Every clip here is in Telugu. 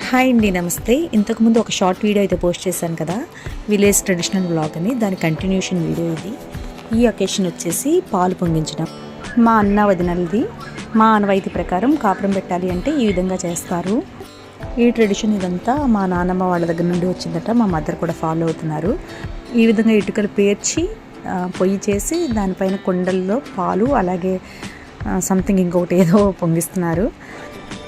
హాయ్ అండి, నమస్తే. ఇంతకుముందు ఒక షార్ట్ వీడియో అయితే పోస్ట్ చేశాను కదా, విలేజ్ ట్రెడిషనల్ వ్లాగ్ అని. దాని కంటిన్యూషన్ వీడియో ఇది. ఈ అకేషన్ వచ్చేసి పాలు పొంగించడం. మా అన్న వదినలది. మా ఆనవాయితీ ప్రకారం కాపురం పెట్టాలి అంటే ఈ విధంగా చేస్తారు. ఈ ట్రెడిషన్ ఇదంతా మా నాన్నమ్మ వాళ్ళ దగ్గర నుండి వచ్చిందట. మా మదర్ కూడా ఫాలో అవుతున్నారు. ఈ విధంగా ఇటుకలు పేర్చి పొయ్యి చేసి దానిపైన కుండల్లో పాలు, అలాగే సంథింగ్ ఇంకొకటి ఏదో పొంగిస్తున్నారు.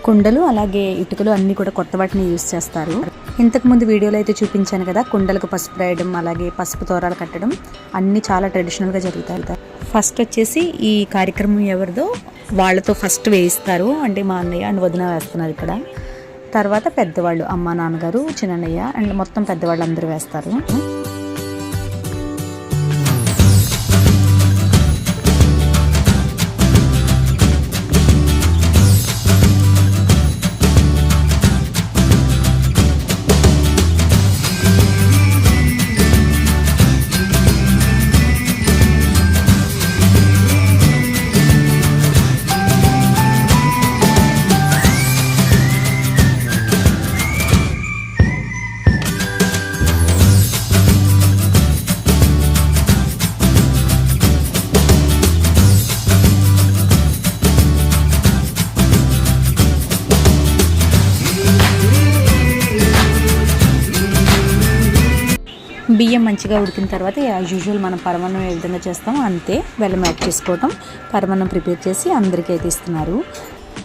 కుండలు అలాగే ఇటుకలు అన్నీ కూడా కొత్త వాటిని యూజ్ చేస్తారు. ఇంతకుముందు వీడియోలో అయితే చూపించాను కదా, కుండలకు పసుపు రాయడం, అలాగే పసుపు తోరాలు కట్టడం అన్నీ చాలా ట్రెడిషనల్గా జరుగుతాయి. ఫస్ట్ వచ్చేసి ఈ కార్యక్రమం ఎవరిదో వాళ్ళతో ఫస్ట్ వేయిస్తారు. అంటే మా అన్నయ్య అండ్ వదిన వేస్తున్నారు ఇక్కడ. తర్వాత పెద్దవాళ్ళు, అమ్మ, నాన్నగారు, చిన్నయ్య అండ్ మొత్తం పెద్దవాళ్ళు అందరూ వేస్తారు. బియ్యం మంచిగా ఉడికిన తర్వాత యాజ్ యూజువల్ మనం పరమాన్నం ఏ విధంగా చేస్తామో అంతే, బెల్లం యాడ్ చేసుకోవటం. పరమాన్నం ప్రిపేర్ చేసి అందరికీ అయితే ఇస్తున్నారు.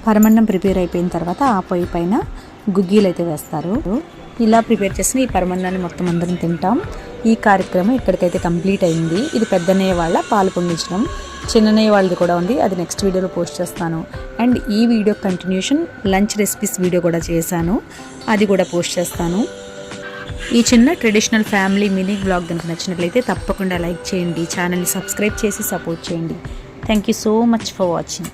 పరమాన్నం ప్రిపేర్ అయిపోయిన తర్వాత ఆ పొయ్యి పైన గుగ్గీలు అయితే వేస్తారు. ఇలా ప్రిపేర్ చేసిన ఈ పరమాన్నాన్ని మొత్తం అందరం తింటాం. ఈ కార్యక్రమం ఇక్కడికైతే కంప్లీట్ అయింది. ఇది పెద్దన్నయ్య వాళ్ళ పాలు పొంగించడం. చిన్నయ్య వాళ్ళది కూడా ఉంది, అది నెక్స్ట్ వీడియోలో పోస్ట్ చేస్తాను. అండ్ ఈ video continuation lunch recipes video కూడా చేశాను, అది కూడా పోస్ట్ చేస్తాను. ఈ చిన్న ట్రెడిషనల్ ఫ్యామిలీ మినీ వ్లాగ్ కనుక నచ్చినట్లయితే తప్పకుండా లైక్ చేయండి, ఛానల్ని సబ్స్క్రైబ్ చేసి సపోర్ట్ చేయండి. Thank you so much for watching.